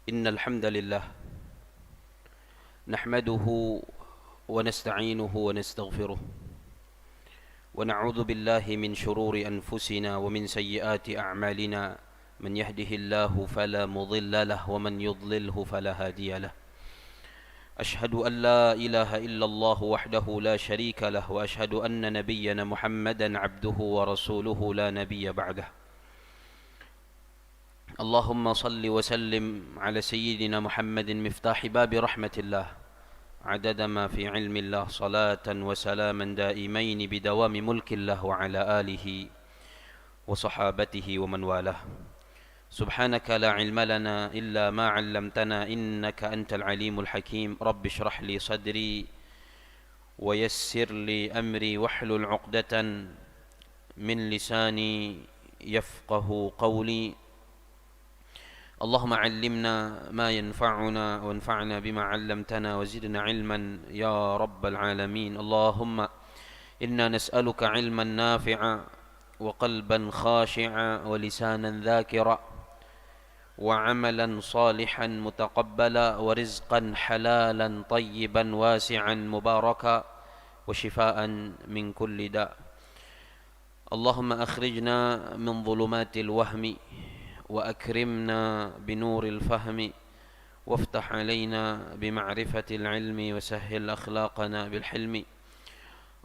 إن الحمد لله نحمده ونستعينه ونستغفره ونعوذ بالله من شرور أنفسنا ومن سيئات أعمالنا من يهده الله فلا مضل له ومن يضلله فلا هادي له أشهد أن لا إله إلا الله وحده لا شريك له وأشهد أن نبينا محمدا عبده ورسوله لا نبي بعده اللهم صل وسلم على سيدنا محمد مفتاح باب رحمة الله عدد ما في علم الله صلاة وسلاما دائمين بدوام ملك الله وعلى آله وصحابته ومن والاه سبحانك لا علم لنا إلا ما علمتنا إنك أنت العليم الحكيم رب اشرح لي صدري ويسر لي أمري واحلل عقدة من لساني يفقه قولي اللهم علمنا ما ينفعنا وانفعنا بما علمتنا وزدنا علما يا رب العالمين اللهم إنا نسألك علما نافعا وقلبا خاشعا ولسانا ذاكرا وعملا صالحا متقبلا ورزقا حلالا طيبا واسعا مباركا وشفاء من كل داء اللهم أخرجنا من ظلمات الوهم وأكرمنا بنور الفهم وافتح علينا بمعرفة العلم وسهل أخلاقنا بالحلم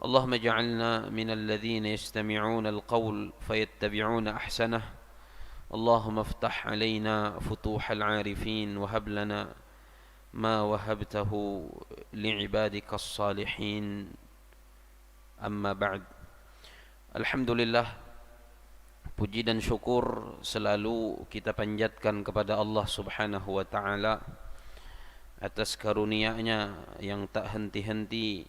اللهم اجعلنا من الذين يستمعون القول فيتبعون أحسنه اللهم افتح علينا فتوح العارفين وهب لنا ما وهبته لعبادك الصالحين أما بعد الحمد لله. Puji dan syukur selalu kita panjatkan kepada Allah Subhanahu wa taala atas karunia-Nya yang tak henti-henti,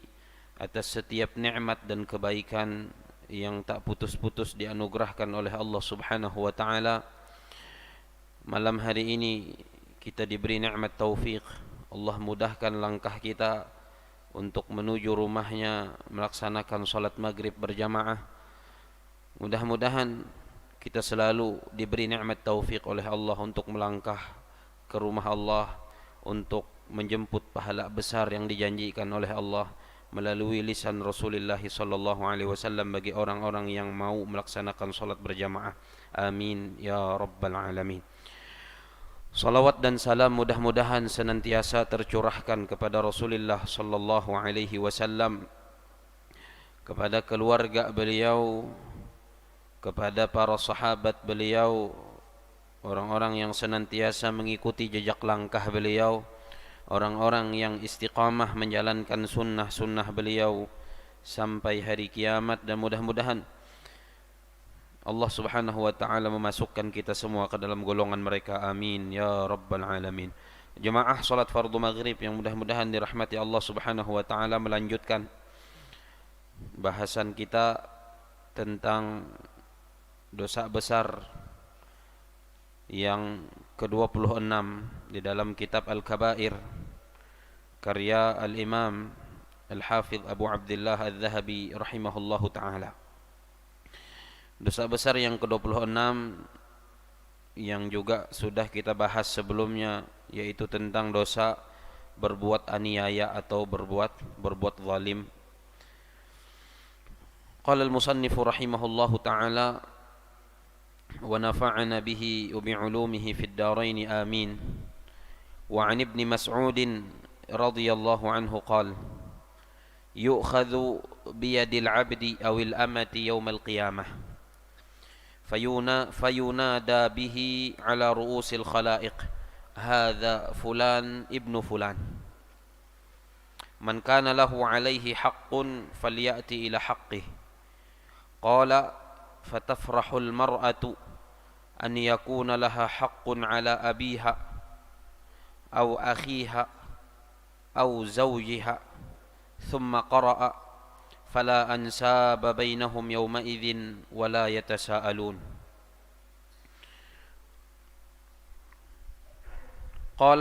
atas setiap nikmat dan kebaikan yang tak putus-putus dianugerahkan oleh Allah Subhanahu wa taala. Malam hari ini kita diberi nikmat taufik. Allah mudahkan langkah kita untuk menuju rumahnya melaksanakan salat maghrib berjamaah. Mudah-mudahan kita selalu diberi nikmat taufik oleh Allah untuk melangkah ke rumah Allah, untuk menjemput pahala besar yang dijanjikan oleh Allah melalui lisan Rasulullah sallallahu alaihi wasallam bagi orang-orang yang mau melaksanakan salat berjamaah. Amin ya rabbal alamin. Salawat dan salam mudah-mudahan senantiasa tercurahkan kepada Rasulullah sallallahu alaihi wasallam, kepada keluarga beliau, kepada para sahabat beliau, orang-orang yang senantiasa mengikuti jejak langkah beliau, orang-orang yang istiqamah menjalankan sunnah-sunnah beliau sampai hari kiamat, dan mudah-mudahan Allah Subhanahu wa taala memasukkan kita semua ke dalam golongan mereka. Amin ya rabbal alamin. Jemaah salat fardu maghrib yang mudah-mudahan dirahmati Allah Subhanahu wa taala, melanjutkan bahasan kita tentang dosa besar yang ke-26 di dalam kitab Al-Kabair karya Al-Imam Al-Hafidh Abu Abdullah Al-Zahabi rahimahullahu ta'ala. Dosa besar yang ke-26 yang juga sudah kita bahas sebelumnya, yaitu tentang dosa berbuat aniaya atau berbuat zalim. Qala al-musannif rahimahullahu ta'ala ونفعنا به وبعلومه في الدارين آمين. وعن ابن مسعود رضي الله عنه قال يؤخذ بيد العبد أو الأمة يوم القيامة فينادى به على رؤوس الخلائق هذا فلان ابن فلان من كان له عليه حق فليأتي إلى حقه. قال فتفرح المرأة أن يكون لها حق على أبيها أو أخيها أو زوجها ثم قرأ فلا أنساب بينهم يومئذ ولا يتساءلون. قال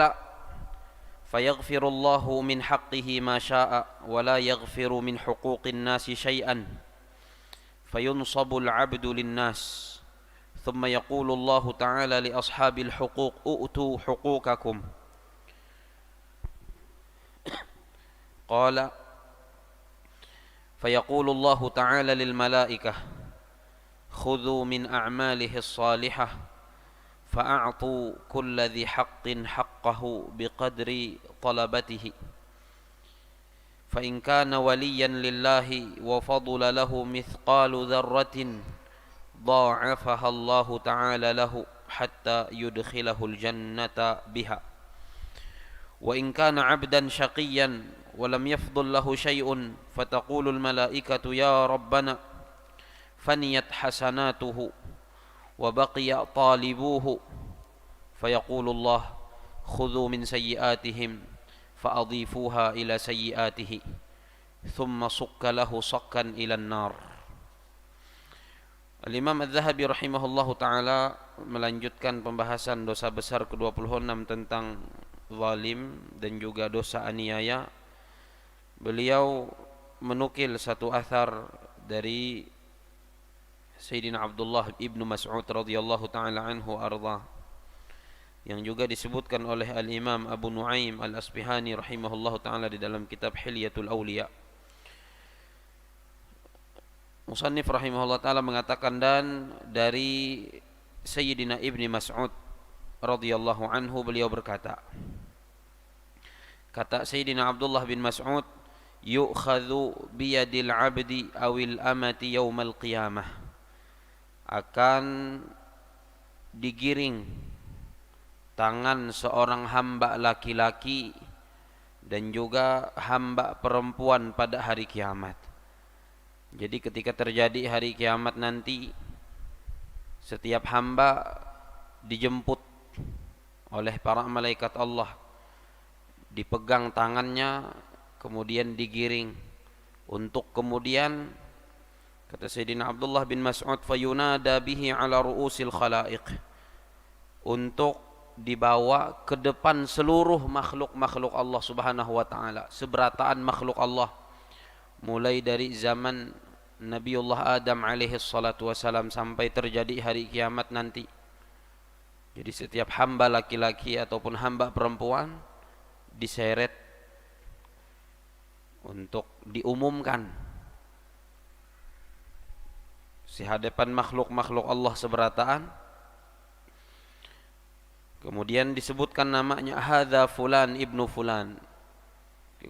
فيغفر الله من حقه ما شاء ولا يغفر من حقوق الناس شيئا فينصب العبد للناس ثم يقول الله تعالى لأصحاب الحقوق أؤتوا حقوقكم قال فيقول الله تعالى للملائكة خذوا من أعماله الصالحة فأعطوا كل ذي حق حقه بقدر طلبته فإن كان وليا لله وفضل له مثقال ذرة ضاعفها الله تعالى له حتى يدخله الجنة بها وإن كان عبدا شقيا ولم يفضل له شيء فتقول الملائكة يا ربنا فنيت حسناته وبقي طالبوه فيقول الله خذوا من سيئاتهم فأضيفوها إلى سيئاته ثم صك له صكا إلى النار. Al-Imam Adz-Dzahabi rahimahullahu ta'ala melanjutkan pembahasan dosa besar ke-26 tentang zalim dan juga dosa aniaya. Beliau menukil satu athar dari Sayyidina Abdullah ibnu Mas'ud radhiyallahu ta'ala anhu arda, yang juga disebutkan oleh Al-Imam Abu Nuaim Al-Asbihani rahimahullahu ta'ala di dalam kitab Hilyatul Awliya. Musannif rahimahullah ta'ala mengatakan, dan dari Sayyidina Ibni Mas'ud radhiyallahu anhu beliau berkata, kata Sayyidina Abdullah bin Mas'ud, yu'khadhu biyadil abdi awil amati yawmal qiyamah, akan digiring tangan seorang hamba laki-laki dan juga hamba perempuan pada hari kiamat. Jadi ketika terjadi hari kiamat nanti, setiap hamba dijemput oleh para malaikat Allah, dipegang tangannya, kemudian digiring untuk kemudian, kata Sayyidina Abdullah bin Mas'ud, fayunada bihi ala ru'usil khalaiq, untuk dibawa ke depan seluruh makhluk-makhluk Allah Subhanahu wa taala, seberataan makhluk Allah, mulai dari zaman Nabiullah Adam alaihi salatu wasalam sampai terjadi hari kiamat nanti. Jadi setiap hamba laki-laki ataupun hamba perempuan diseret untuk diumumkan di hadapan makhluk-makhluk Allah seberataan. Kemudian disebutkan namanya, hadza fulan ibnu fulan.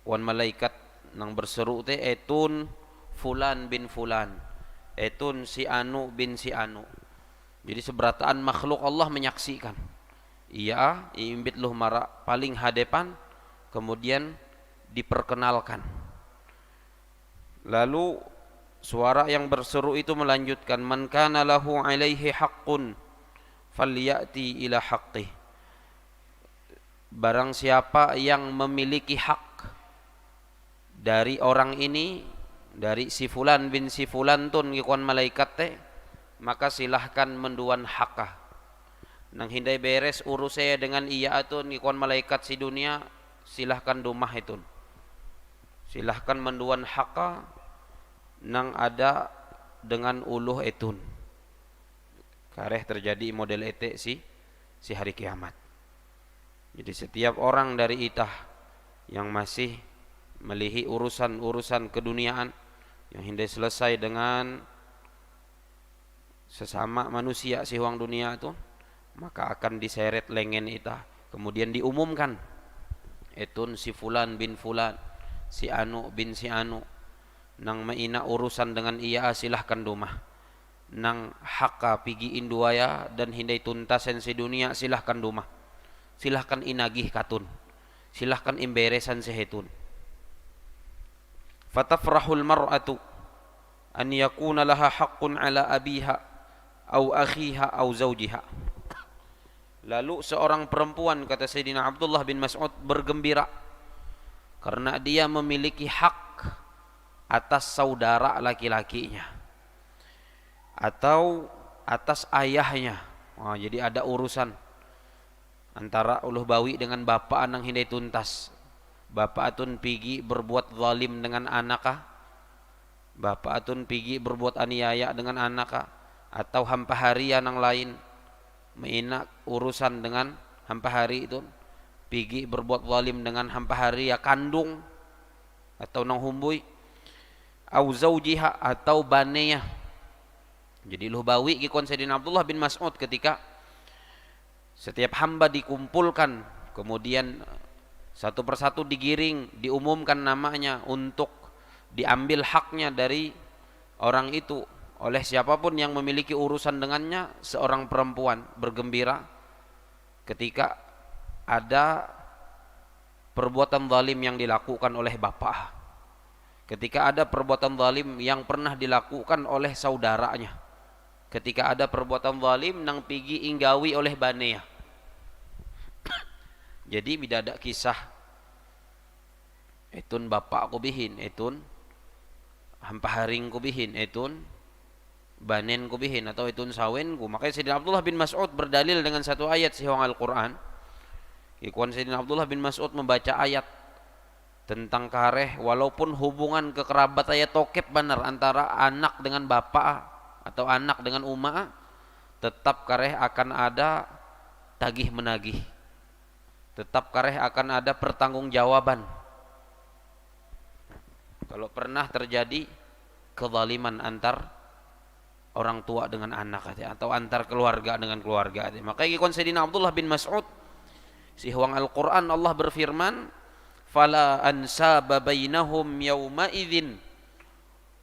Wan malaikat nang berseru teh etun fulan bin fulan, etun si anu bin si anu. Jadi seberataan makhluk Allah menyaksikan. Iya, iimbit luh mara paling hadapan, kemudian diperkenalkan. Lalu suara yang berseru itu melanjutkan, man kana lahu alaihi haqqun falyati ila haqqih. Barang siapa yang memiliki hak dari orang ini, dari si fulan bin si fulan tun ngikuan malaikat teh, maka silahkan menduan hakah. Nang hindai beres urus saya dengan iya atun ngikuan malaikat si dunia, silahkan dumah itun. Silahkan menduan hakah nang ada dengan uluh etun. Kareh terjadi model ete si hari kiamat. Jadi setiap orang dari itah yang masih melihi urusan-urusan keduniaan, yang hindai selesai dengan sesama manusia si huang dunia itu, maka akan diseret lengan itah, kemudian diumumkan, etun si fulan bin fulan, si anu bin si anu, nang maina urusan dengan iya silahkan dumah, nang haka pigi induaya dan hindai tuntasen si dunia silahkan dumah, silahkan inagih katun, silahkan imberesan sehetun. Fatafrahul mar'atu an yakuna laha haqqun ala abiha au akhiha au zawjiha. Lalu seorang perempuan, kata Sayyidina Abdullah bin Mas'ud, bergembira karena dia memiliki hak atas saudara laki-lakinya atau atas ayahnya. Jadi ada urusan antara uluh bawi dengan bapak anang hindai tuntas. Bapak atun pigi berbuat zalim dengan anakah, bapak atun pigi berbuat aniaya dengan anakah, atau hampaharian yang lain mainak urusan dengan hampahari itu, pigi berbuat zalim dengan hampahari ya kandung atau nang humbui, au zaujiha atau baneya. Jadi luh bawi ki kon Sayyidina Abdullah bin Mas'ud ketika setiap hamba dikumpulkan, kemudian satu persatu digiring, diumumkan namanya untuk diambil haknya dari orang itu oleh siapapun yang memiliki urusan dengannya. Seorang perempuan bergembira ketika ada perbuatan zalim yang dilakukan oleh bapak, ketika ada perbuatan zalim yang pernah dilakukan oleh saudaranya, ketika ada perbuatan zalim nang pigi inggawi oleh baneya. Jadi bidada kisah etun bapak ku bihin, etun hampaharing ku bihin, etun banen ku bihin atau etun sawen ku. Makanya Sayyidina Abdullah bin Mas'ud berdalil dengan satu ayat siwang Al-Qur'an. Ikuan Sayyidina Abdullah bin Mas'ud membaca ayat tentang kareh walaupun hubungan kekerabat ayat tokep benar antara anak dengan bapak atau anak dengan umma, tetap kareh akan ada tagih menagih, tetap kareh akan ada pertanggungjawaban kalau pernah terjadi kezaliman antar orang tua dengan anak atau antar keluarga dengan keluarga. Maka ikon Sayyidina Abdullah bin Mas'ud sihwang Al-Qur'an Allah berfirman, fala ansaba bainahum yauma idzin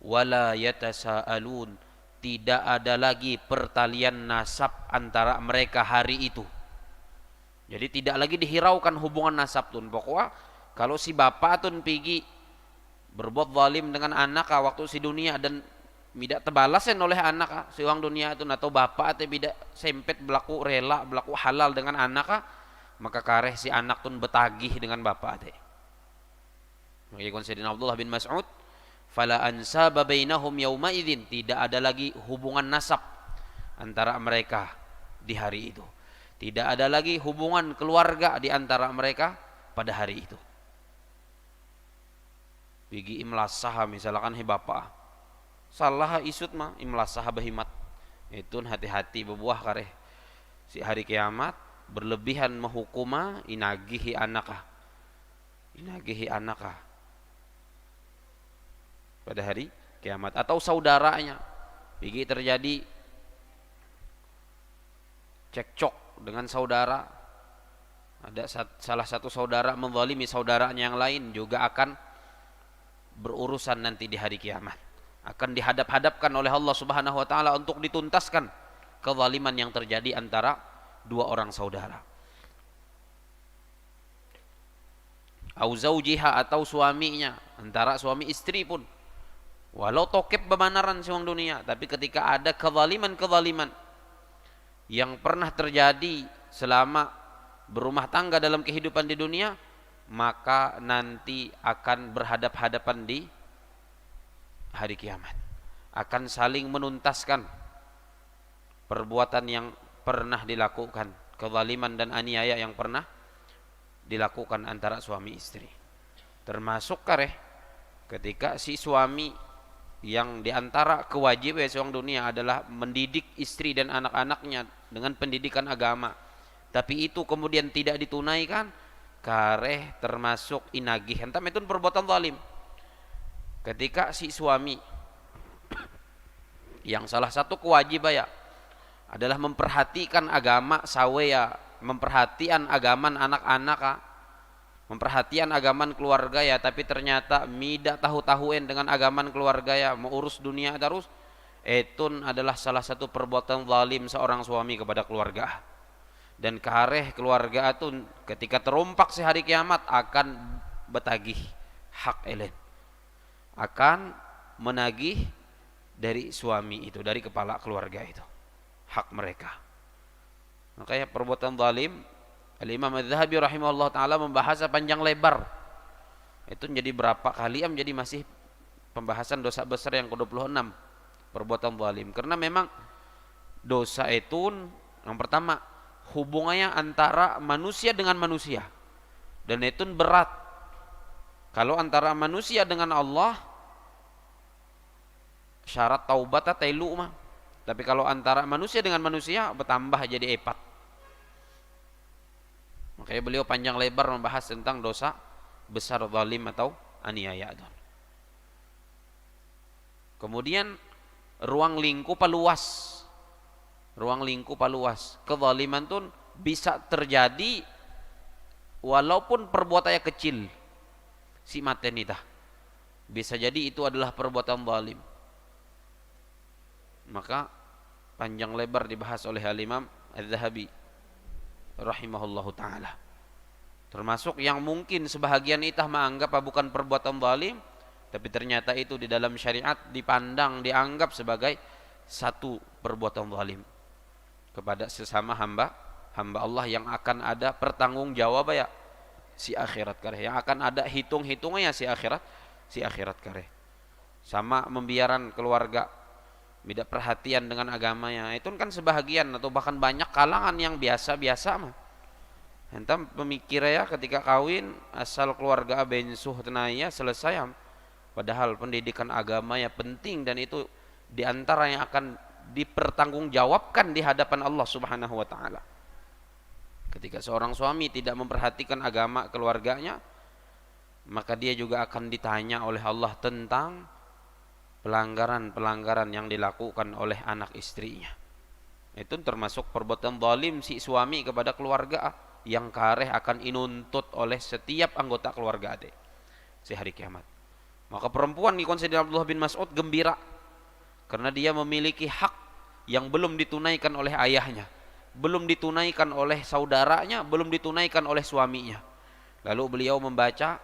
wala yatasaalun, tidak ada lagi pertalian nasab antara mereka hari itu. Jadi tidak lagi dihiraukan hubungan nasab tun. Pokoknya kalau si bapak tun pergi berbuat zalim dengan anak waktu si dunia dan tidak terbalasen oleh anak si uang dunia itu, atau bapak atau tidak sempet berlaku rela berlaku halal dengan anak, maka kareh si anak tun betagih dengan bapak teh. Maka Sayyidina Abdullah bin Mas'ud, fala ansaba bainahum yauma idzin, tidak ada lagi hubungan nasab antara mereka di hari itu. Tidak ada lagi hubungan keluarga di antara mereka pada hari itu. Bigi imlasah misalkan hi bapak salah isut mah imlasah bahimat, itu hati-hati bebuah kareh si hari kiamat berlebihan mahukuma inagihi anakah, inagihi anakah pada hari kiamat. Atau saudaranya bigi terjadi cekcok dengan saudara, ada salah satu saudara menzalimi saudaranya yang lain, juga akan berurusan nanti di hari kiamat, akan dihadap-hadapkan oleh Allah Subhanahu wa taala untuk dituntaskan kezaliman yang terjadi antara dua orang saudara. Au zaujiha atau suaminya, antara suami istri pun walau tokep bemanaran siwang dunia, tapi ketika ada kezaliman-kezaliman yang pernah terjadi selama berumah tangga dalam kehidupan di dunia, maka nanti akan berhadap-hadapan di hari kiamat, akan saling menuntaskan perbuatan yang pernah dilakukan, kezaliman dan aniaya yang pernah dilakukan antara suami istri. Termasuk kareh ketika si suami yang diantara kewajiban seorang dunia adalah mendidik istri dan anak-anaknya dengan pendidikan agama, tapi itu kemudian tidak ditunaikan, kareh termasuk inagih entam itu perbuatan zalim. Ketika si suami yang salah satu kewajiban adalah memperhatikan agama saweya, memperhatian agaman anak-anak, memperhatian agaman keluarga tapi ternyata mida tahu-tahuin dengan agaman keluarga mau urus dunia terus, itu adalah salah satu perbuatan zalim seorang suami kepada keluarga. Dan kareh keluarga itu ketika terompak sehari kiamat akan betagih hak elen, akan menagih dari suami itu, dari kepala keluarga itu, hak mereka. Makanya perbuatan zalim, Al-Imam Az-Zahabi rahimahullah ta'ala membahas panjang lebar. Itu menjadi berapa kali menjadi masih pembahasan dosa besar yang ke-26, perbuatan zalim. Karena memang dosa itu yang pertama hubungannya antara manusia dengan manusia, dan itu berat. Kalau antara manusia dengan Allah, syarat taubat tailu mah Tapi kalau antara manusia dengan manusia bertambah jadi 4. Makanya beliau panjang lebar membahas tentang dosa besar zalim atau aniaya. Kemudian ruang lingkup luas. Ruang lingkup luas. Kezaliman itu bisa terjadi walaupun perbuatannya kecil. Si matenita. Bisa jadi itu adalah perbuatan zalim. Maka panjang lebar dibahas oleh Al-Imam Az-Zahabi rahimahullahu taala. Termasuk yang mungkin sebahagian itah menganggap bukan perbuatan zalim, tapi ternyata itu di dalam syariat dipandang, dianggap sebagai satu perbuatan zalim kepada sesama hamba Allah yang akan ada pertanggungjawab ya si akhirat kareh, yang akan ada hitung-hitungnya si akhirat kareh. Sama membiaran keluarga, tidak perhatian dengan agamanya, itu kan sebahagian atau bahkan banyak kalangan yang biasa-biasa mah. Hentam pemikirnya ketika kawin asal keluarga bensuh tenaya selesai. Padahal pendidikan agama ya penting, dan itu diantara yang akan dipertanggungjawabkan di hadapan Allah Subhanahu wa taala. Ketika seorang suami tidak memperhatikan agama keluarganya, maka dia juga akan ditanya oleh Allah tentang pelanggaran-pelanggaran yang dilakukan oleh anak istrinya. Itu termasuk perbuatan zalim si suami kepada keluarga yang kareh akan inuntut oleh setiap anggota keluarga ade si hari kiamat. Maka perempuan di Sayyidina Abdullah bin Mas'ud gembira karena dia memiliki hak yang belum ditunaikan oleh ayahnya, belum ditunaikan oleh saudaranya, belum ditunaikan oleh suaminya. Lalu beliau membaca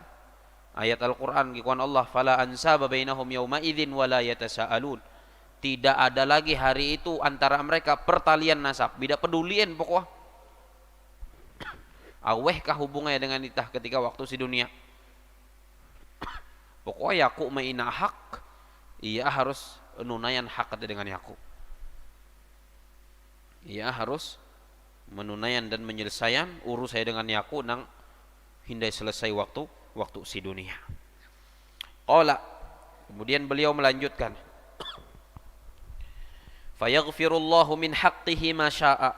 ayat Al-Quran kikuan Allah, fala ansaba bainahum yawma idzin wala yatasaalun. Tidak ada lagi hari itu antara mereka pertalian nasab, tidak pedulian pokok awehkah hubungannya dengan itah ketika waktu si dunia. Pokoknya aku maina hak, ia harus nunayan hak dengan aku. Ia harus menunaikan dan menyelesaikan urus saya dengan yaku nang hindai selesai waktu si dunia. Qala, kemudian beliau melanjutkan, fayaghfirullahu min haqqihi ma syaa.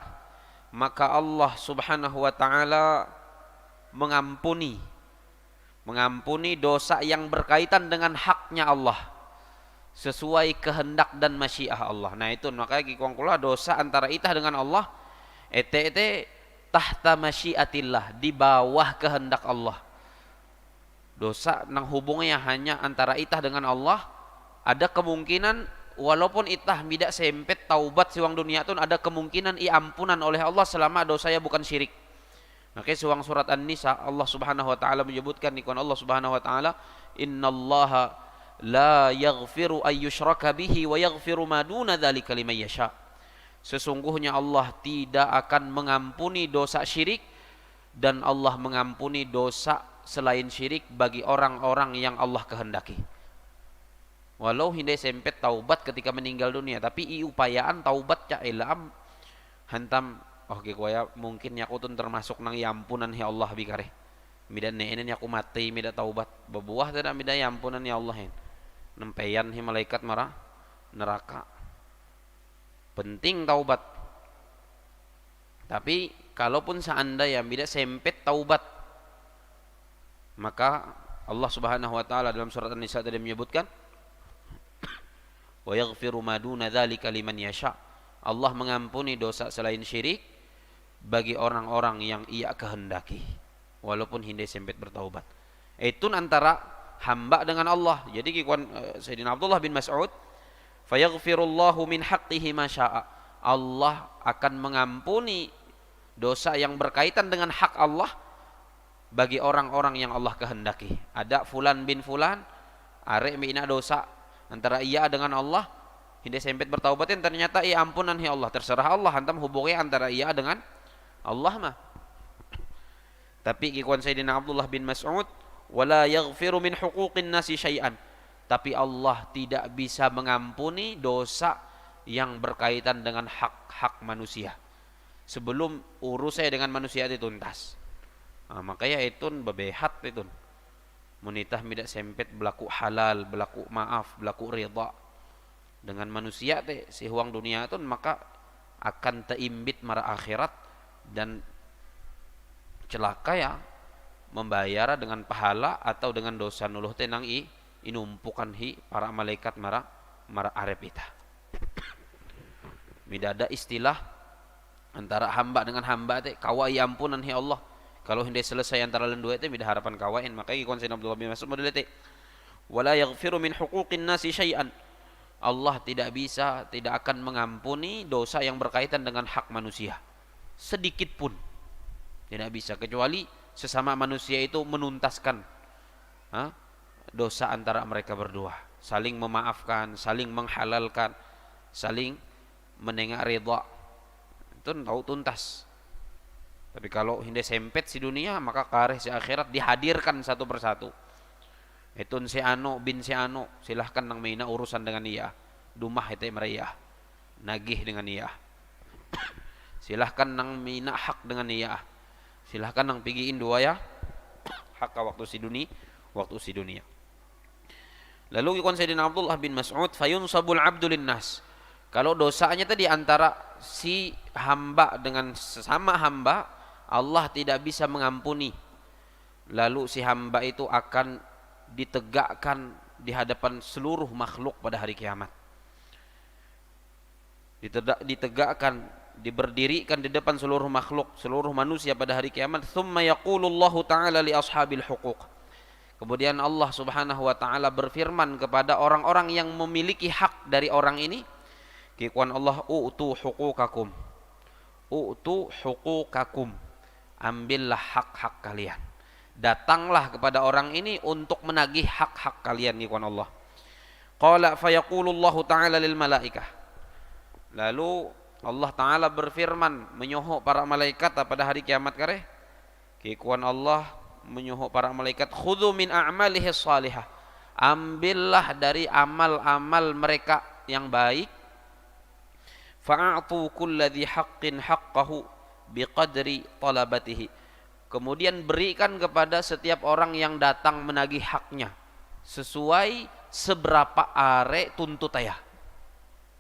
Maka Allah Subhanahu wa taala mengampuni dosa yang berkaitan dengan haknya Allah sesuai kehendak dan masyiah Allah. Nah itu makanya kikuang kula dosa antara itah dengan Allah ete tahta masyiatillah, di bawah kehendak Allah. Dosa nang hubungannya hanya antara itah dengan Allah, ada kemungkinan walaupun itah tidak sempet taubat siwang dunia itu, ada kemungkinan ampunan oleh Allah selama dosanya bukan syirik. Makanya siwang surat An-Nisa Allah Subhanahu wa taala menyebutkan ikon Allah Subhanahu wa taala, innallaha la yaghfiru ayyushraka bihi wa yaghfiru ma duna dzalika liman yasha. Sesungguhnya Allah tidak akan mengampuni dosa syirik, dan Allah mengampuni dosa selain syirik bagi orang-orang yang Allah kehendaki. Walau hindai sempet taubat ketika meninggal dunia, tapi upayaan taubat ca ilam hantam oke koya mungkin yakutun termasuk nang ampunan ya Allah bikare. Mida neenen yaku mati mida taubat bebuah tidak mida ampunan ya Allah hen. Nempeyan hi malaikat marah neraka. Penting taubat. Tapi kalaupun seandainya mida sempet taubat, maka Allah Subhanahu wa taala dalam surat An-Nisa tadi menyebutkan wa yaghfiru ma duna dzalika liman yasha. Allah mengampuni dosa selain syirik bagi orang-orang yang ia kehendaki walaupun hindai sempet bertaubat. Itu antara hamba dengan Allah. Jadi kikuan Sayyidina Abdullah bin Mas'ud, fayaghfirullahu min haqqihi ma syaa. Allah akan mengampuni dosa yang berkaitan dengan hak Allah bagi orang-orang yang Allah kehendaki. Ada fulan bin fulan arek mina dosa antara ia dengan Allah, hindai sempet bertaubatin, ternyata ia ampunan ya Allah, terserah Allah hantam hubungnya antara ia dengan Allah mah. Tapi kikuan Sayyidina Abdullah bin Mas'ud, wala yaghfiru min huquqin nasi syai'an. Tapi Allah tidak bisa mengampuni dosa yang berkaitan dengan hak-hak manusia sebelum urusnya dengan manusia itu tuntas. Nah, makanya itu bebehat itu menitah tidak sempet berlaku halal, berlaku maaf, berlaku ridha. dengan manusia teh si huang dunia tu, maka akan teimbit mara akhirat dan celaka ya membayar dengan pahala atau dengan dosa nuluh teh nang inumpukan hi para malaikat mara arep ita. Mida ada istilah antara hamba dengan hamba teh kawai ampunan hi Allah. Kalau hendak selesai antara dua teh mida harapan kawain, maka ikon Sayyidina Abdullah bin Mas'ud model teh wala yaghfiru min huquqin nasi syai'an. Allah tidak akan mengampuni dosa yang berkaitan dengan hak manusia sedikit pun. Tidak bisa, kecuali sesama manusia itu menuntaskan dosa antara mereka berdua, saling memaafkan, saling menghalalkan, saling menengak ridha, itu tahu tuntas. Tapi kalau hendak sempet si dunia, maka kareh si akhirat dihadirkan satu persatu. Etun si anu bin si anu, silahkan nang maina urusan dengan ia, dumah itu mereka nagih dengan ia. Silahkan nang mina hak dengan ia, silahkan nang pigiin dua ya hak waktu si dunia. Lalu ikon Sayyidina Abdullah bin Mas'ud, fayunsabul abdu linnas. Kalau dosanya tadi antara si hamba dengan sesama hamba, Allah tidak bisa mengampuni. Lalu si hamba itu akan ditegakkan di hadapan seluruh makhluk pada hari kiamat. Ditegakkan, diberdirikan di depan seluruh makhluk, seluruh manusia pada hari kiamat. Tsumma yaqulullahu ta'ala li ashabil huquq. Kemudian Allah Subhanahu wa taala berfirman kepada orang-orang yang memiliki hak dari orang ini, kikuan Allah, u'tu huquqakum. U'tu huquqakum. Ambillah hak-hak kalian. Datanglah kepada orang ini untuk menagih hak-hak kalian, kikuan Allah. Qala fayaqulullahu ta'ala lil malaikah. Lalu Allah Ta'ala berfirman menyuhuk para malaikat pada hari kiamat kareh. Kikuan Allah menyuhuk para malaikat, khudhu min a'malihi salihah. Ambillah dari amal-amal mereka yang baik. Fa'atu kulladhi haqqin haqqahu biqadri talabatihi. Kemudian berikan kepada setiap orang yang datang menagih haknya sesuai seberapa are tuntut ayah.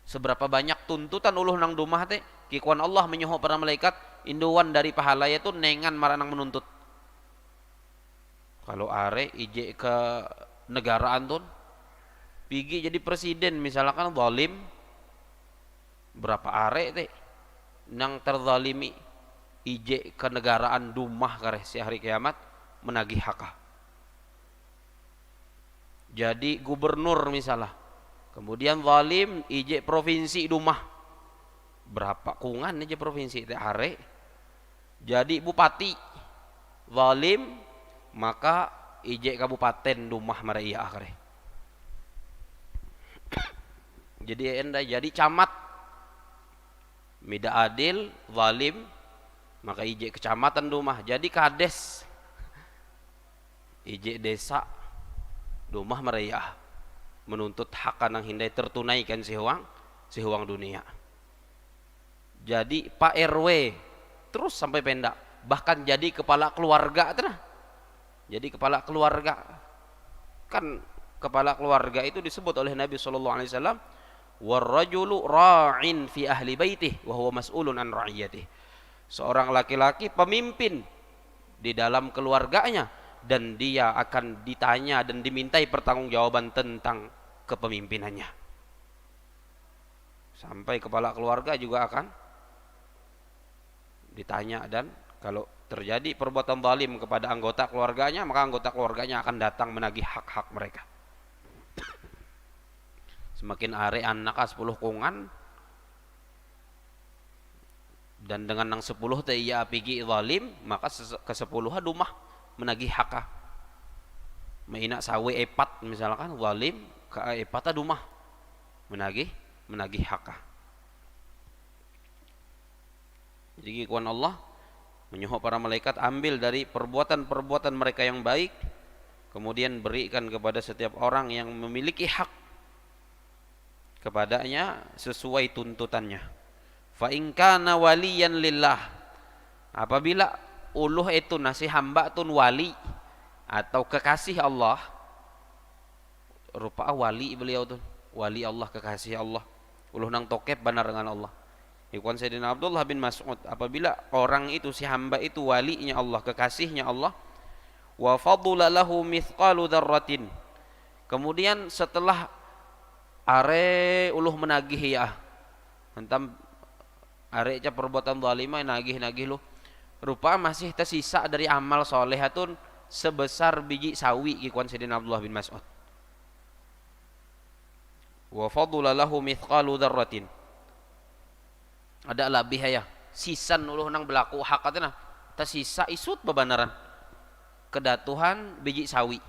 Seberapa banyak tuntutan uluh nang dumah teh, kikuan Allah menyuhuk para malaikat, induan dari pahala itu nengan maranang menuntut. Kalau are ije ke negaraan tun, pigi jadi presiden misalkan zalim, berapa are teh nang terzalimi ije ke negaraan dumah kareh si hari kiamat menagih hakah. Jadi gubernur misalnya, kemudian zalim ije provinsi dumah, berapa kungan ije provinsi teh are. Jadi bupati zalim, maka ije kabupaten dumah maraya akare. Jadi enda jadi camat mida adil zalim, maka ije kecamatan dumah. Jadi kades ije desa dumah maraya menuntut hak kanang hindai tertunaikan si huang dunia. Jadi Pak RW terus sampai pendak, bahkan jadi kepala keluarga tenah. Jadi kepala keluarga, kan kepala keluarga itu disebut oleh Nabi sallallahu alaihi wasallam, warrajulu ra'in fi ahli baitih wa huwa mas'ulun an ra'iyatih. Seorang laki-laki pemimpin di dalam keluarganya dan dia akan ditanya dan dimintai pertanggungjawaban tentang kepemimpinannya. Sampai kepala keluarga juga akan ditanya, dan kalau terjadi perbuatan zalim kepada anggota keluarganya, maka anggota keluarganya akan datang menagih hak-hak mereka. Semakin are anak 10 kungan dan dengan nang 10 teh ia pigi zalim, maka ke-10 dumah menagih hak. Maina sawe epat misalkan zalim, ka epat dumah menagih hak. Jadi kuan Allah menyuruh para malaikat, ambil dari perbuatan-perbuatan mereka yang baik, kemudian berikan kepada setiap orang yang memiliki hak kepadanya sesuai tuntutannya. Fa in kana waliyan lillah, apabila uluh itu nasi hamba tun wali atau kekasih Allah, rupa wali beliau tun wali Allah, kekasih Allah. Uluh nang tokep benar dengan Allah. Ikhwan Sayyidina Abdullah bin Mas'ud, apabila orang itu, si hamba itu walinya Allah, kekasihnya Allah, wa fadula lahu mithqalu dzarratin, kemudian setelah are uluh menagih ya hentam are ca perbuatan zalimah nagih-nagih lu, rupa masih tersisa dari amal solehatun sebesar biji sawi. Ikhwan Sayyidina Abdullah bin Mas'ud, wa fadula lahu mithqalu dzarratin, ada lebih ya sisan uluh nang berlaku hakatna tersisa isut bebenaran kedatuhan biji sawi.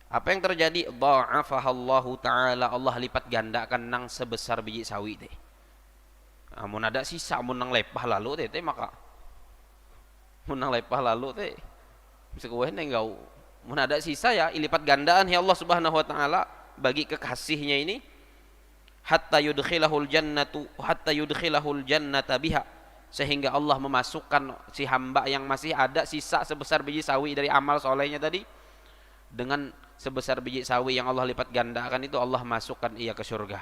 Apa yang terjadi? Dha'afahallahu ta'ala, Allah lipat gandakan nang sebesar biji sawi teh. Amun ada sisa, amun nang lepah lalu teh maka mun nang lepah lalu teh sekueh enggak. Mun ada sisa ya ilipat gandaan ya Allah Subhanahu wa taala bagi kekasihnya ini, hatta yudkhilahul jannata biha, sehingga Allah memasukkan si hamba yang masih ada sisa sebesar biji sawi dari amal solehnya tadi, dengan sebesar biji sawi yang Allah lipat gandakan itu, Allah masukkan ia ke surga.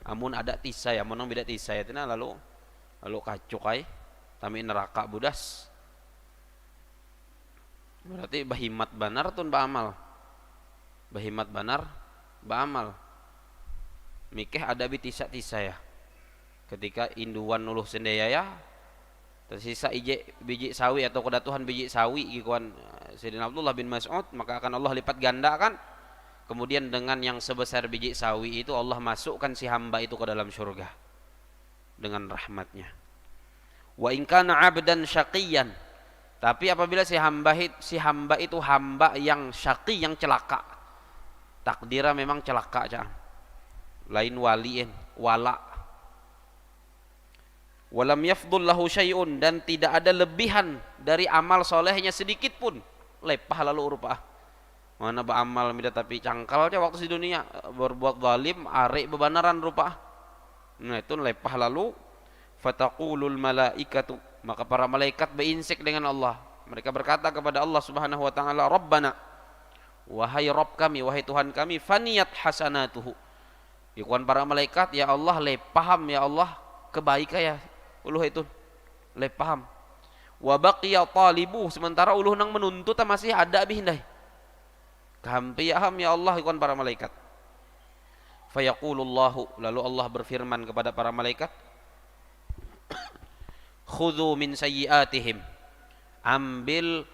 Amun ada tisa ya, amun beda tisa ya tina lalu kacukai tami neraka budas. Berarti bahimat banar tun baamal. Bahimat banar baamal. Mikeh ada bitisa-tisa ya. Ketika induan nuluh sendaya ya tersisa biji sawi atau kedatuhan biji sawi ikhwan Sayyidina Abdullah bin Mas'ud, maka akan Allah lipat gandakan. Kemudian dengan yang sebesar biji sawi itu Allah masukkan si hamba itu ke dalam surga dengan rahmatnya. Wa in kana 'abdan syaqiyan, tapi apabila si hamba itu hamba yang syaqi, yang celaka, takdirnya memang celaka aja, lain waliin wala, walam yafdul lahu syai'un, dan tidak ada lebihan dari amal solehnya sedikit pun, lepah lalu rupa mana ba amal mida tapi cangkal aja waktu di dunia berbuat zalim arek bebanaran rupa, nah itu lepah lalu. Fataqulul malaikatu, maka para malaikat berinsik dengan Allah, mereka berkata kepada Allah Subhanahu wa taala, Rabbana, wahai Rabb kami, wahai Tuhan kami, faniyat hasanatuhu. Ikhwan para malaikat, ya Allah lepaham ya Allah kebaikan ya uluh itu lepaham. Wa baqiya talibu, sementara uluh nang menuntut masih ada bihindai. Kahampiyaham ya Allah ikhwan para malaikat. Fayaqulullahu, lalu Allah berfirman kepada para malaikat, khudhu min sayyiatihim, ambil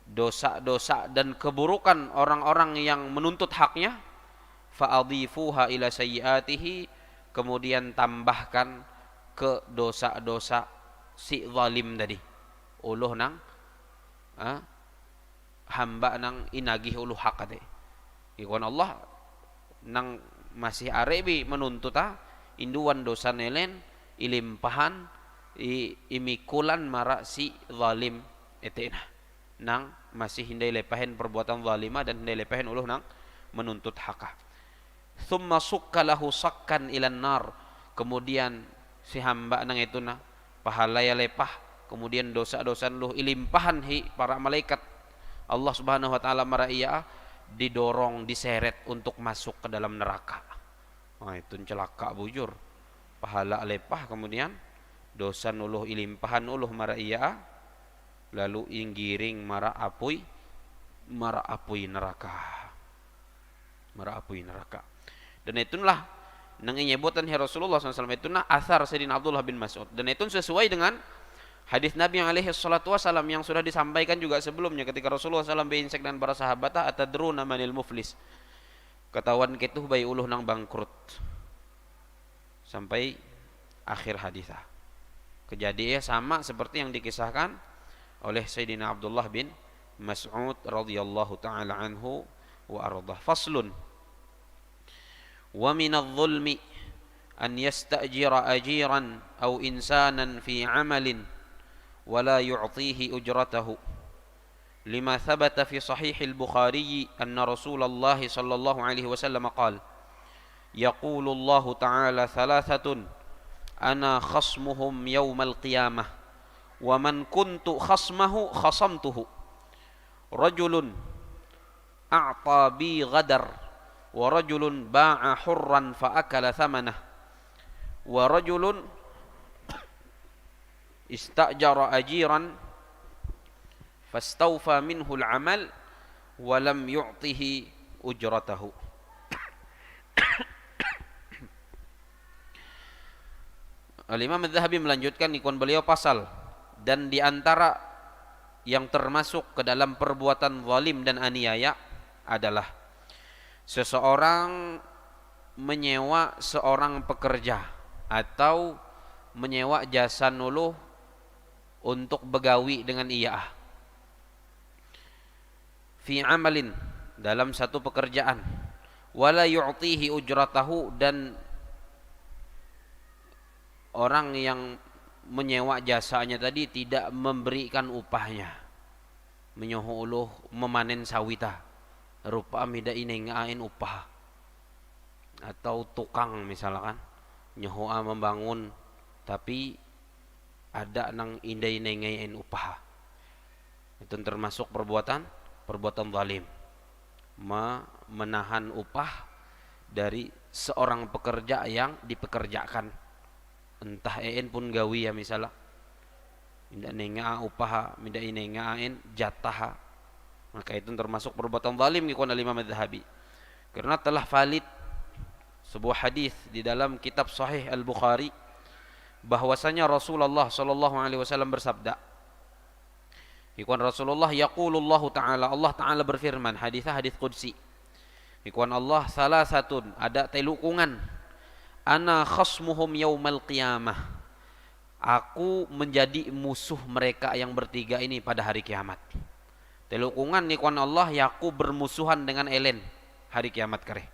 dosa-dosa dan keburukan orang-orang yang menuntut haknya, fa'adhifuha ila sayyiatihi, kemudian tambahkan ke dosa-dosa si zalim tadi, uluh nang hamba nang inagih uluh hak tadi. Ikon Allah nang masih arebi menuntut induan dosa nelen ilimpahan imikulan mara si zalim etina nang masih hindai lepahin perbuatan zalimah dan hindai lepahin uluh nang menuntut hak. Thumma sukkalahu sakkan ilan nar, kemudian si hamba nang itu na pahala ya lepah, kemudian dosa-dosa luh ilimpahan hi para malaikat Allah Subhanahu wa taala mara iya didorong, diseret untuk masuk ke dalam neraka. Nah itu celaka bujur, pahala lepah, kemudian dosa nuluh ilimpahan uluh mara iya, lalu inggiring mara apui neraka, mara apui neraka. Dan itulah nang nyebutan Rasulullah SAW, itulah asar Sayyidina Abdullah bin Mas'ud, dan itu sesuai dengan hadis Nabi yang alaihi salatu wasallam yang sudah disampaikan juga sebelumnya ketika Rasulullah SAW berinsek dan para sahabat, atadruna manil muflis, ketahuan ketuh bayi uluh nang bangkrut, sampai akhir hadisah. Kejadiannya sama seperti yang dikisahkan oleh Sayyidina Abdullah bin Mas'ud radhiyallahu taala anhu wa ardhah. Faslun, wa minadh dhulmi an yasta'jira ajiran aw insanan fi 'amalin wa la yu'tihi ujratahu, lima thabata fi sahih al-Bukhari anna Rasulullah sallallahu alaihi wasallam qala, yaqulu Allah ta'ala thalathatun ana khasmuhum yawmal qiyamah wa man kuntu khasmahu khasamtuhu, rajulun a'ta bi ghadar wa rajulun ba'a hurran fa akala thamanah wa rajulun istajara ajiran fastawfa minhu al-amal wa lam yu'tihi ujratahu. Al-Imam Az-Zahabi melanjutkan ikon beliau pasal, dan di antara yang termasuk ke dalam perbuatan zalim dan aniaya adalah seseorang menyewa seorang pekerja atau menyewa jasa nuluh untuk begawi dengan iya'ah fi amalin, dalam satu pekerjaan, wala yu'tihi ujratahu, dan orang yang menyewa jasanya tadi tidak memberikan upahnya. Menyoho uluh memanen sawita, rupa mida inengain upah. Atau tukang misalkan nyohoa membangun tapi ada nang indai nengain upah. Itu termasuk perbuatan zalim. Menahan upah dari seorang pekerja yang dipekerjakan. Entah pun gawi ya misalnya, minda nenga upah, minda inengain jatah, maka itu termasuk perbuatan zalim ikon al-Imam Az-Zahabi. Karena telah valid sebuah hadis di dalam kitab Sahih Al-Bukhari bahwasanya Rasulullah sallallahu alaihi wasallam bersabda, ikon Rasulullah yaqulullahu ta'ala, Allah Ta'ala berfirman, hadis qudsi, ikon Allah salah satun, ada telukungan, ana khasmuhum yaumal qiyamah, aku menjadi musuh mereka yang bertiga ini pada hari kiamat. Telukungan nikwan Allah, yaku bermusuhan dengan elen hari kiamat kare.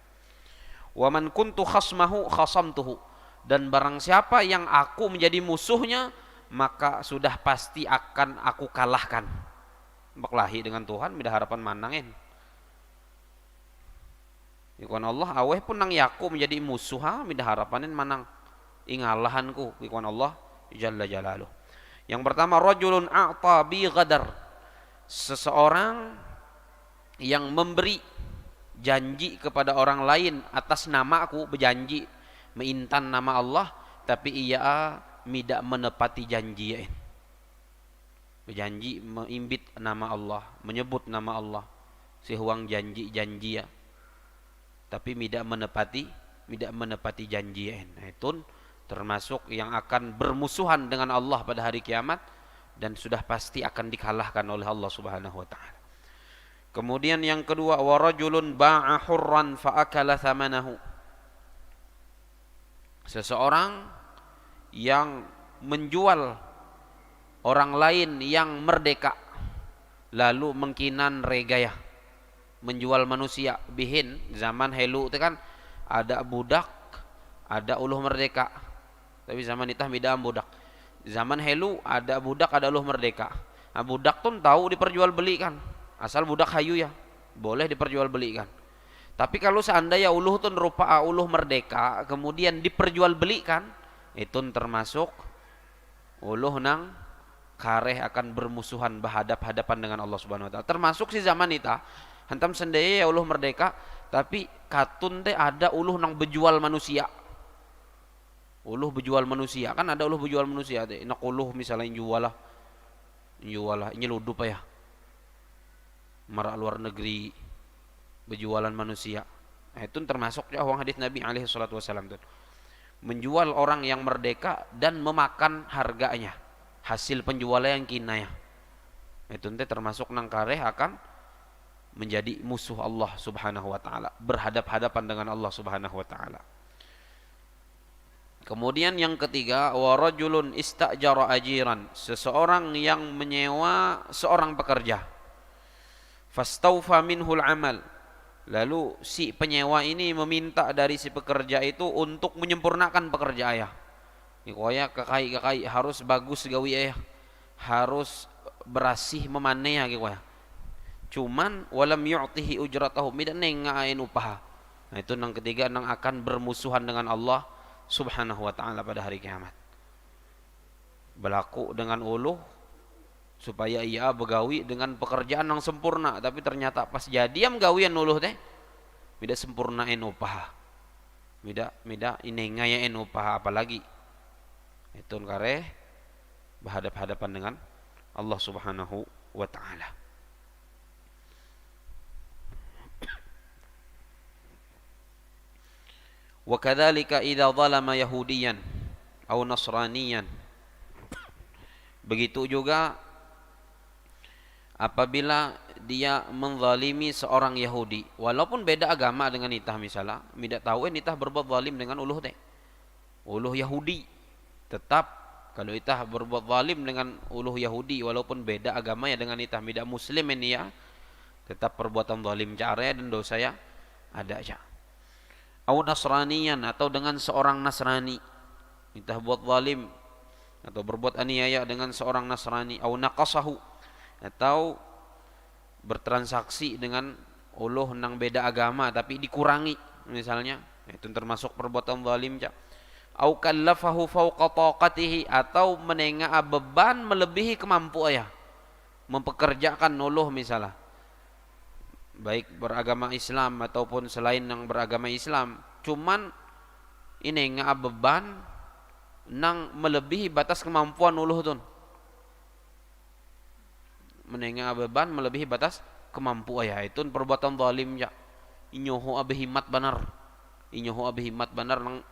Wa man kuntu khasmahu khasamtuhu, dan barang siapa yang aku menjadi musuhnya maka sudah pasti akan aku kalahkan. Baklahi dengan Tuhan mida harapan manangin. Ikon Allah aweh pun nang yaku menjadi musuh mida harapanin manang ingalahanku ikon Allah jalla jalaluh. Yang pertama, rajulun a'ta bi ghadar, seseorang yang memberi janji kepada orang lain atas nama aku, berjanji meintan nama Allah tapi ia tidak menepati janji. Berjanji mengimbit nama Allah, menyebut nama Allah, sehuang janji ya, tapi tidak menepati janji. Nah, itu termasuk yang akan bermusuhan dengan Allah pada hari kiamat dan sudah pasti akan dikalahkan oleh Allah Subhanahu wa taala. Kemudian yang kedua, wa rajulun ba'a hurran fa akala thamanahu, seseorang yang menjual orang lain yang merdeka lalu mengkinan regaya, menjual manusia. Bihin zaman helu itu kan ada budak, ada uluh merdeka. Tapi zaman itah beda budak. Zaman helu ada budak, ada uluh merdeka. Nah, budak tuh tahu diperjualbelikan. Asal budak hayu ya, boleh diperjualbelikan. Tapi kalau seandainya uluh tuh rupa uluh merdeka kemudian diperjualbelikan, itu termasuk uluh nang kareh akan bermusuhan berhadap-hadapan dengan Allah Subhanahu wa taala. Termasuk si zaman itah hantam sendiri ya uluh merdeka, tapi katun teh ada uluh nang bejual manusia. Uluh bejual manusia, kan ada uluh bejual manusia teh. Nak uluh misalnya jualah nyeludup ya. Marak luar negeri berjualan manusia. Nah, itu termasuk ya uang hadis Nabi alaihi salatu wasallam tuh. Menjual orang yang merdeka dan memakan harganya, hasil penjualan yang kinaya. Itu termasuk nang kareh akan menjadi musuh Allah Subhanahu wa taala, berhadap-hadapan dengan Allah Subhanahu wa taala. Kemudian yang ketiga, wa rajulun istajara ajiran, seseorang yang menyewa seorang pekerja. Fastaufa minhul amal, lalu si penyewa ini meminta dari si pekerja itu untuk menyempurnakan pekerja ayah. Nikoya kakai harus bagus gawi ayah, harus berasih memaneh gitu ya. Cuman walam yu'tihi ujratahu, tidak nengain upah. Nah, itu yang ketiga yang akan bermusuhan dengan Allah Subhanahu wa taala pada hari kiamat. Berlaku dengan uluh supaya ia begawi dengan pekerjaan yang sempurna, tapi ternyata pas jadiam gawian uluh teh mida sempurnain upah, mida inengayain upah, apalagi itu kare berhadap-hadapan dengan Allah Subhanahu wa taala. Wa kadzalika idza zalama yahudiyan atau nasraniyan, begitu juga apabila dia menzalimi seorang Yahudi walaupun beda agama dengan itah, misalnya tidak tahu itah berbuat zalim dengan uluh Yahudi, tetap kalau itah berbuat zalim dengan uluh Yahudi walaupun beda agamanya dengan itah, tidak muslim ini ya, tetap perbuatan zalim caranya dan dosanya ada aja. Au nasraniyan, atau dengan seorang Nasrani itah buat zalim atau berbuat aniaya dengan seorang Nasrani, au naqasahu, atau bertransaksi dengan uluh nang beda agama tapi dikurangi misalnya, itu termasuk perbuatan zalim. Au kallafahu fawqa taqatihi, atau menengah beban melebihi kemampu ayah, mempekerjakan uluh misalnya baik beragama Islam ataupun selain yang beragama Islam, cuman ini beban nang melebihi batas kemampuan uluh tun, menengah beban melebihi batas kemampu ayah, itu perbuatan zalim ya. Inyohu abihimat banar, nang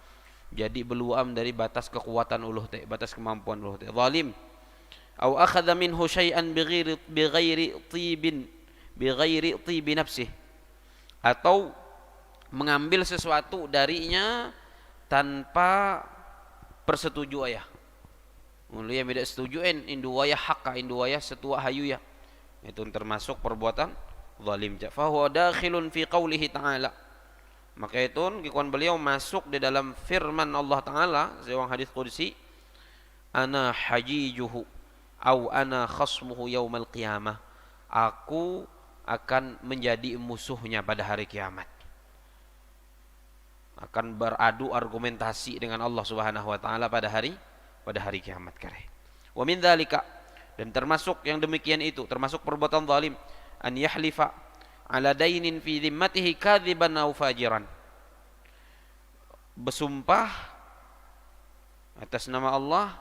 jadi beluam dari batas kekuatan uluh teh, batas kemampuan uluh teh, zalim. Au akhadha minhu syai'an bighairi tibi nafsih, atau mengambil sesuatu darinya tanpa persetuju ayah. Mulia tidak setujuin induwaya hakka, induwaya setua hayu ya, itu termasuk perbuatan zalim. Fa huwa dakhilun fi qaulihi ta'ala, maka itu kikuan beliau masuk di dalam firman Allah Ta'ala sewang hadis qudsi, ana hajijuhu au ana khasmuhu yaumal qiyamah, aku akan menjadi musuhnya pada hari kiamat, akan beradu argumentasi dengan Allah Subhanahu wa taala pada hari kiamat kare. Wa min dzalika, dan termasuk yang demikian itu, termasuk perbuatan zalim, an yahlifa ala dainin fi dhimmatihi kadziban aw fajiran, bersumpah atas nama Allah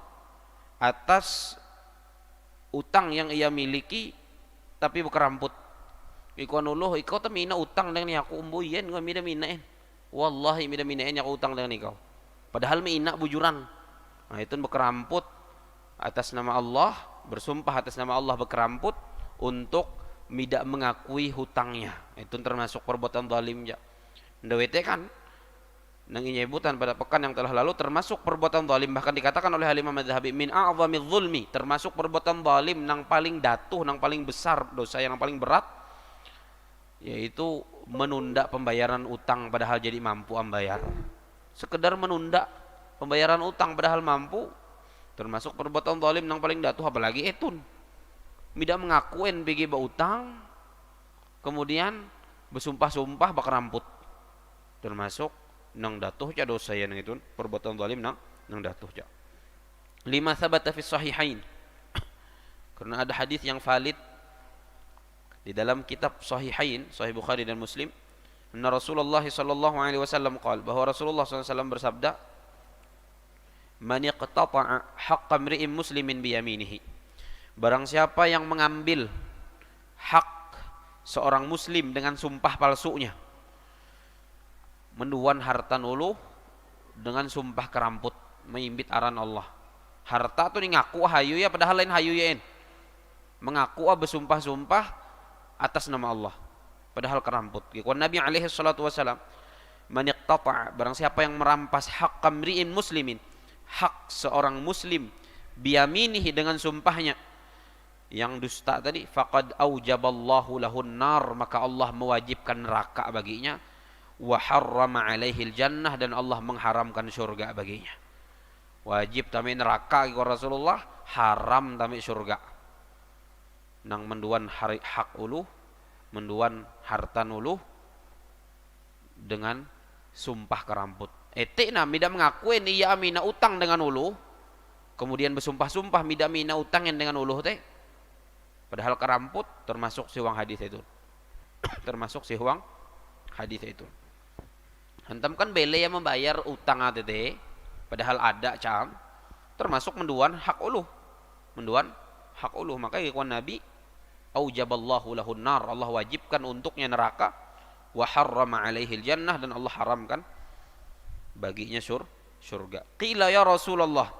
atas utang yang ia miliki tapi berkeramput. Ikuan uluh ikau tak mina utang dengan aku umbuyen, kau mina minain, wallahi mina minain aku utang dengan ikau, padahal mina bujuran. Nah itu berkeramput atas nama Allah, bersumpah atas nama Allah berkeramput untuk tidak mengakui hutangnya, itu termasuk perbuatan zalim ya. Ndawete kan nang inyebutan pada pekan yang telah lalu, termasuk perbuatan zalim, bahkan dikatakan oleh Imam Madzhabi min a'zamiz zulmi, termasuk perbuatan zalim nang paling datuh, nang paling besar, dosa yang paling berat, yaitu menunda pembayaran utang padahal jadi mampu ambayar. Sekedar menunda pembayaran utang padahal mampu, termasuk perbuatan zalim nang paling datuh. Apalagi etun tidak mengakuin bagi utang kemudian bersumpah-sumpah bakaramput, termasuk nang datuh ca dosa yang itu, perbuatan zalim nang datuh ca. Lima sabata fi sahihain, karena ada hadis yang valid di dalam kitab sahihain, sahih Bukhari dan Muslim, anna Rasulullah sallallahu alaihi wasallam qala, bahwa Rasulullah sallallahu alaihi wasallam bersabda, man yaqtata'a haqqa imri'in muslimin bi yaminihi, barang siapa yang mengambil hak seorang muslim dengan sumpah palsunya, menduan harta nuluh dengan sumpah keramput, menyimbit aran Allah. Harta tu ngaku hayu ya padahal lain hayu yain, mengaku bersumpah-sumpah atas nama Allah padahal keramput. Kikuan Nabi alaihi salatu wasalam, man yaqtata'a, barang siapa yang merampas hak imri'in muslimin, hak seorang muslim, biyaminihi, dengan sumpahnya yang dusta tadi, faqad aujaballahu lahun nar, maka Allah mewajibkan neraka baginya, wa harrama alaihil jannah, dan Allah mengharamkan surga baginya. Wajib tami neraka kiko Rasulullah, haram tami surga. Nang menduan hak uluh, menduan harta uluh dengan sumpah keramput. Etik na mida mengakuin iya mina utang dengan uluh, kemudian bersumpah-sumpah mida mina utang yang dengan uluh teh, padahal keramput, termasuk siwang hadis itu. Termasuk siwang hadis itu. Hantam kan bele yang membayar utang ATT, padahal ada cam, termasuk menduan hak uluh. Menduan hak uluh. Maka ikhwan Nabi, aujaballahu lahun nar, Allah wajibkan untuknya neraka, wa harrama alaihil jannah, dan Allah haramkan baginya surga. Qila ya Rasulullah,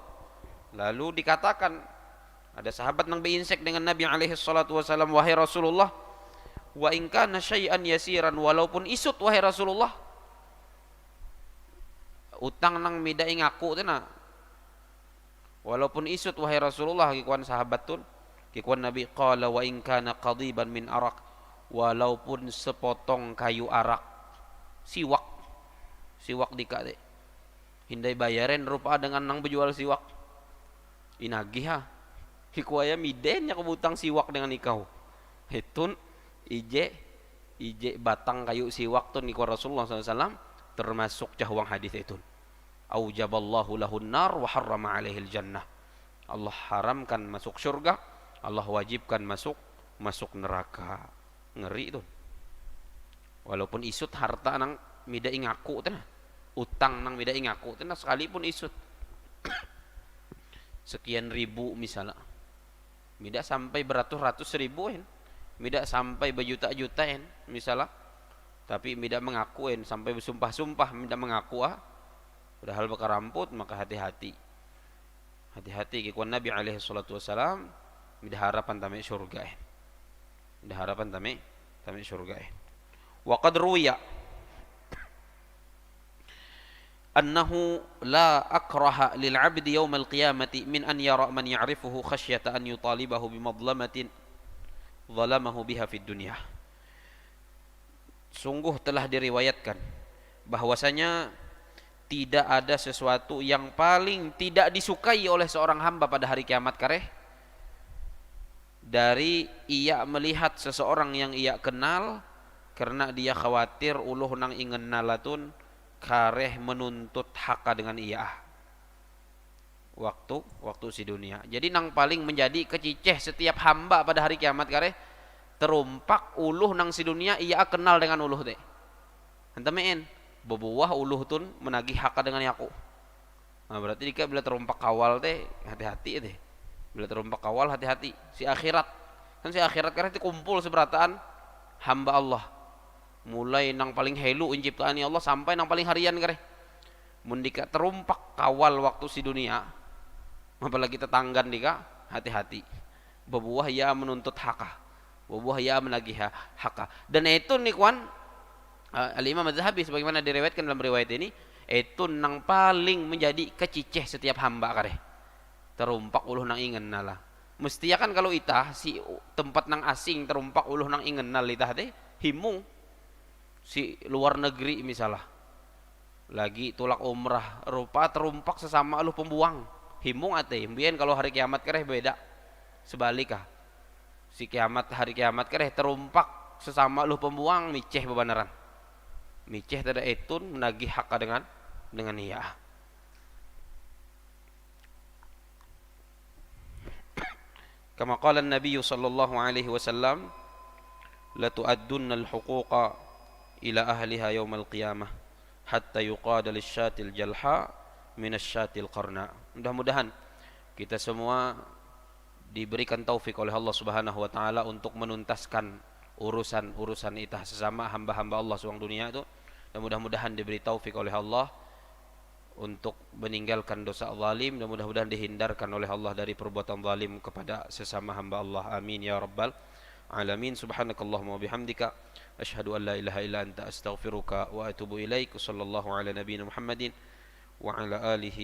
lalu dikatakan, ada sahabat nang beinsek dengan Nabi alaihi salatu wasallam, wahai Rasulullah, wa in kana syai'an yasiran, walaupun isut wahai Rasulullah, utang nang midai ngaku tina, walaupun isut wahai Rasulullah, kikuan sahabat tun, kikuan Nabi, qala wa in kana qadiban min arak, walaupun sepotong kayu arak, siwak dika de, hindai bayaran rupa dengan nang berjual siwak, inagih ha, hikuaya miden nya kebutang siwak dengan ikau, hitun ije batang kayu siwak tun ikut Rasulullah SAW, termasuk cahwang hadis itu. Aujaballahu lahun nar wa harrama alaihil jannah. Allah haramkan masuk surga, Allah wajibkan masuk neraka. Ngeri itu. Walaupun isut harta nang mida ngaku teh, utang nang mida ngaku teh, sekalipun isut sekian ribu misalnya, mida sampai beratus-ratus ribu, mida sampai berjuta-juta misalnya, tapi mida mengakuin sampai bersumpah-sumpah mida mengaku padahal bakal ramput, maka hati-hati kikuan Nabi alaihi salatu wasalam, mida harapan tame surga, mida harapan tame surga. Wa qad ruwiya annahu la akraha lil 'abdi yawm al-qiyamati min an yara man ya'rifuhu khasyata an yutalibahu bi madlamatin zalamahu biha fid dunya. Sungguh telah diriwayatkan bahwasanya tidak ada sesuatu yang paling tidak disukai oleh seorang hamba pada hari kiamat kareh dari ia melihat seseorang yang ia kenal, karena dia khawatir uluh nang ingen nalatun kareh menuntut haka dengan ia waktu si dunia. Jadi nang paling menjadi keciceh setiap hamba pada hari kiamat kareh terumpak uluh nang si dunia ia kenal dengan uluh teh. Hantamein bebuah uluh tun menagih haka dengan yaku. Nah, berarti jika bila terumpak kawal teh hati-hati teh. Bila terumpak kawal hati-hati. Si akhirat kan, si akhirat karena kumpul seberataan hamba Allah. Mulai nang paling helu penciptaan Allah sampai nang paling harian kare. Mun dika terumpak kawal waktu si dunia, apalagi tetanggan dika, hati-hati. Bebuah ia menuntut haka. Bebuah ia menagih haka. Dan itu nih kawan, Al-Imam Az-Zahabi sebagaimana diriwayatkan dalam riwayat ini, itu nang paling menjadi keciceh setiap hamba kare. Terumpak uluh nang ingen nala. Mestinya kan kalau itah si tempat nang asing terumpak uluh nang ingen nal itah teh himung. Si luar negeri misalnya lagi tulak umrah, rupa terumpak sesama uluh pembuang, himung ate. Mbien kalau hari kiamat kare beda. Sebalikah. Si hari kiamat kare terumpak sesama uluh pembuang, miceh bebaneran. Miceh tada etun menagih haka dengan iya. Kama qala an-nabiy sallallahu alaihi wasallam, la tu'addunna al-huquqa ila ahliha yawm al-qiyamah hatta yuqada lisyatil jalha min asyatil qarna. Mudah-mudahan kita semua diberikan taufik oleh Allah Subhanahu wa taala untuk menuntaskan urusan itah sesama hamba-hamba Allah suang dunia itu, dan mudah-mudahan diberi taufik oleh Allah untuk meninggalkan dosa zalim, dan mudah-mudahan dihindarkan oleh Allah dari perbuatan zalim kepada sesama hamba Allah. Amin ya rabbal alamin. Subhanakallahumma wa bihamdika asyhadu an la ilaha illa anta astaghfiruka wa atubu ilaik. Sallallahu ala nabiyina Muhammadin wa ala alihi